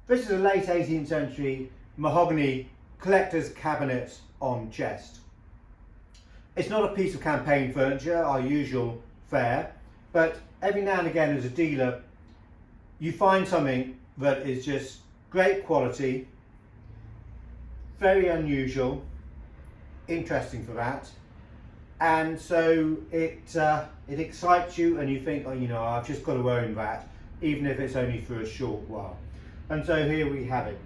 This is a late 18th century mahogany collector's cabinet on chest. It's not a piece of campaign furniture, our usual fare, but every now and again as a dealer you find something that is just great quality, very unusual, interesting for that, and so it excites you and you think, oh, you know, I've just got to own that, even if it's only for a short while. And so here we have it.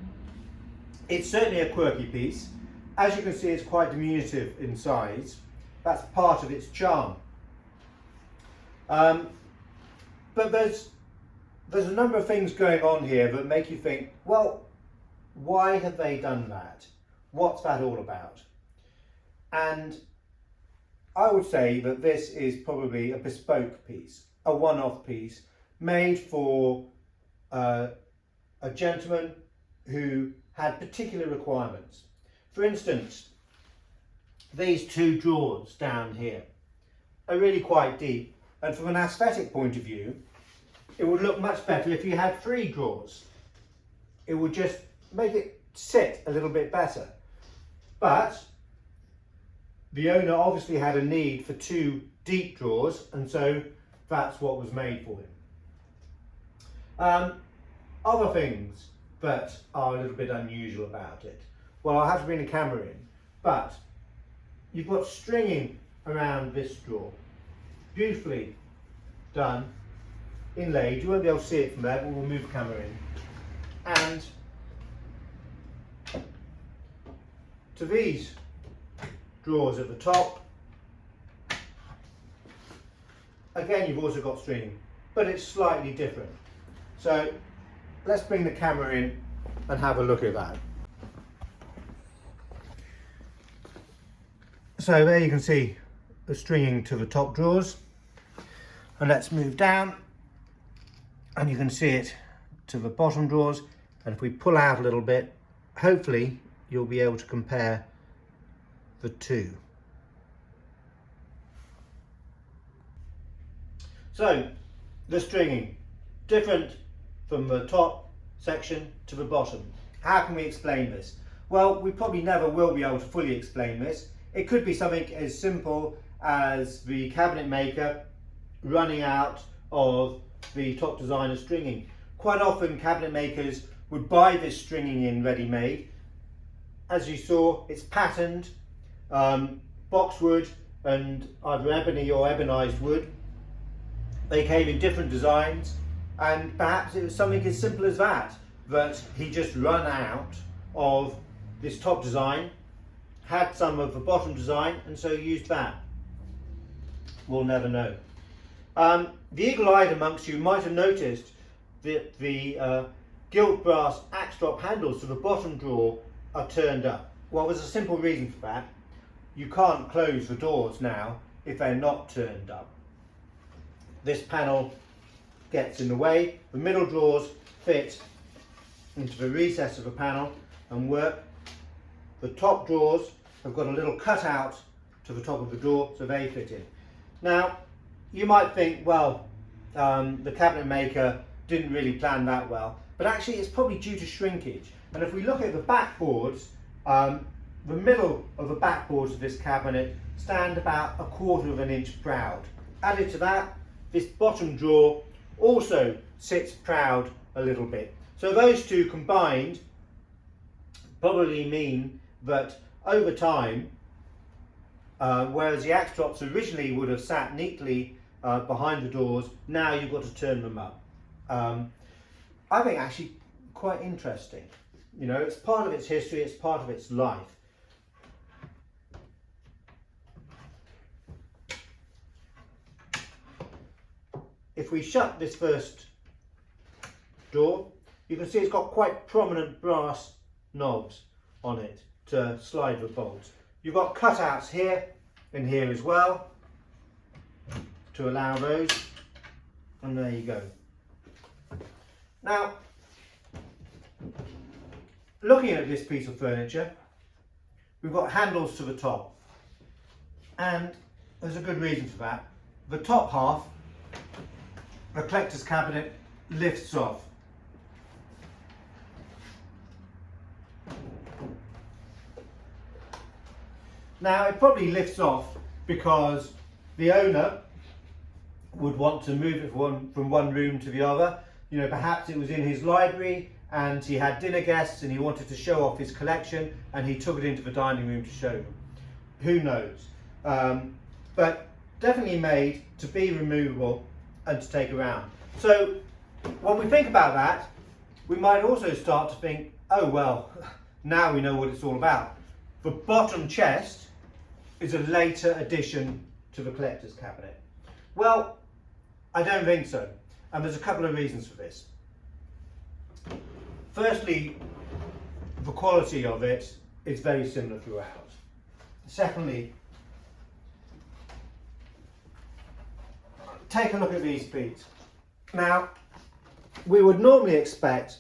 It's certainly a quirky piece. As you can see, it's quite diminutive in size. That's part of its charm. But there's a number of things going on here that make you think, well, why have they done that? What's that all about? And I would say that this is probably a bespoke piece, a one-off piece made for a gentleman who had particular requirements. For instance, these two drawers down here are really quite deep, and from an aesthetic point of view it would look much better if you had 3 drawers. It would just make it sit a little bit better. But the owner obviously had a need for 2 deep drawers, and so that's what was made for him. Other things that are a little bit unusual about it. Well, I'll have to bring the camera in, but you've got stringing around this drawer. Beautifully done, inlaid. You won't be able to see it from there, but we'll move the camera in. And to these drawers at the top, again you've also got stringing, but it's slightly different. So let's bring the camera in and have a look at that. So there you can see the stringing to the top drawers, and let's move down and you can see it to the bottom drawers, and if we pull out a little bit, hopefully you'll be able to compare the two. So the stringing, different from the top section to the bottom. How can we explain this? Well, we probably never will be able to fully explain this. It could be something as simple as the cabinet maker running out of the top designer stringing. Quite often cabinet makers would buy this stringing in ready-made. As you saw, it's patterned, boxwood and either ebony or ebonized wood. They came in different designs, and perhaps it was something as simple as that he just run out of this top design, had some of the bottom design, and so used that. We'll never know. The eagle-eyed amongst you might have noticed that the gilt brass axe drop handles to the bottom drawer are turned up. Well, there's a simple reason for that. You can't close the doors now if they're not turned up. This panel gets in the way. The middle drawers fit into the recess of the panel and work. The top drawers have got a little cutout to the top of the door, so they fit in. Now, you might think, well, the cabinet maker didn't really plan that well, but actually it's probably due to shrinkage. And if we look at the backboards, the middle of the backboards of this cabinet stand about 1/4 of an inch proud. Added to that, this bottom drawer also sits proud a little bit. So those two combined probably mean that over time, whereas the axe drops originally would have sat neatly behind the doors, now you've got to turn them up. I think actually quite interesting. You know, it's part of its history, it's part of its life. If we shut this first door, you can see it's got quite prominent brass knobs on it to slide the bolts. You've got cutouts here and here as well to allow those, and there you go. Now, looking at this piece of furniture, we've got handles to the top, and there's a good reason for that. The top half, the collector's cabinet, lifts off. Now it probably lifts off because the owner would want to move it from one room to the other. You know, perhaps it was in his library and he had dinner guests and he wanted to show off his collection and he took it into the dining room to show them. Who knows? But definitely made to be removable and to take around. So when we think about that, we might also start to think, oh well, now we know what it's all about. The bottom chest is a later addition to the collector's cabinet. Well, I don't think so, and there's a couple of reasons for this. Firstly, the quality of it is very similar throughout. Secondly, take a look at these feet. Now, we would normally expect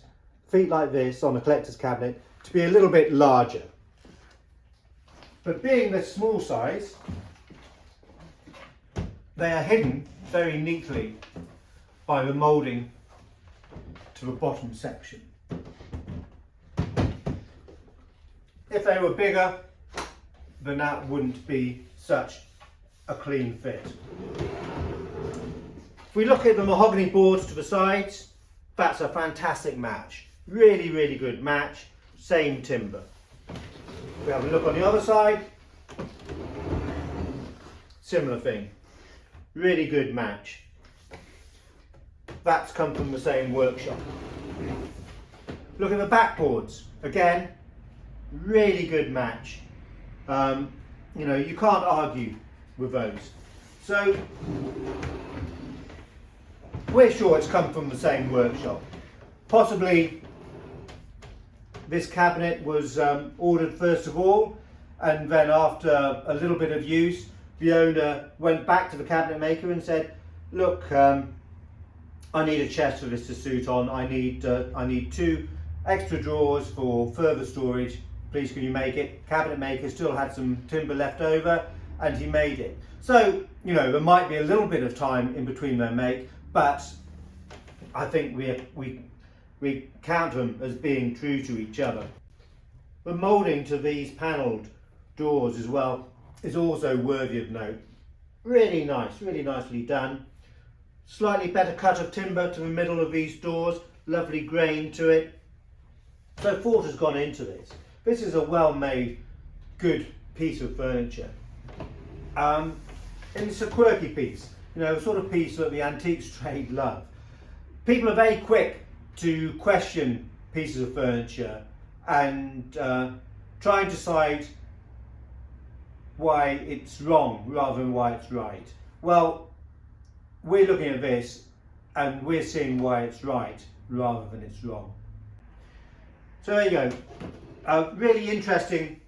feet like this on a collector's cabinet to be a little bit larger. But being this small size, they are hidden very neatly by the moulding to the bottom section. If they were bigger, then that wouldn't be such a clean fit. If we look at the mahogany boards to the sides, that's a fantastic match. Really, really good match. Same timber. If we have a look on the other side, similar thing. Really good match. That's come from the same workshop. Look at the backboards. Again, really good match. You know, you can't argue with those. So we're sure it's come from the same workshop. Possibly this cabinet was ordered first of all, and then after a little bit of use, the owner went back to the cabinet maker and said, look, I need a chest for this to suit on. I need 2 extra drawers for further storage. Please can you make it? Cabinet maker still had some timber left over and he made it. So, you know, there might be a little bit of time in between their make, but I think we count them as being true to each other. The moulding to these panelled doors as well is also worthy of note. Really nice, really nicely done. Slightly better cut of timber to the middle of these doors, lovely grain to it. So thought has gone into this. This is a well-made, good piece of furniture. And it's a quirky piece, you know, the sort of piece that the antiques trade love. People are very quick to question pieces of furniture and try and decide why it's wrong rather than why it's right. Well, we're looking at this and we're seeing why it's right rather than it's wrong. So there you go. A really interesting,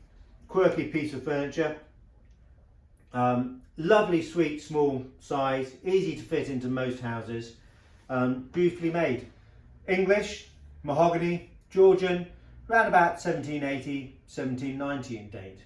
quirky piece of furniture. Lovely, sweet, small size, easy to fit into most houses. Beautifully made. English, mahogany, Georgian, around about 1780, 1790 in date.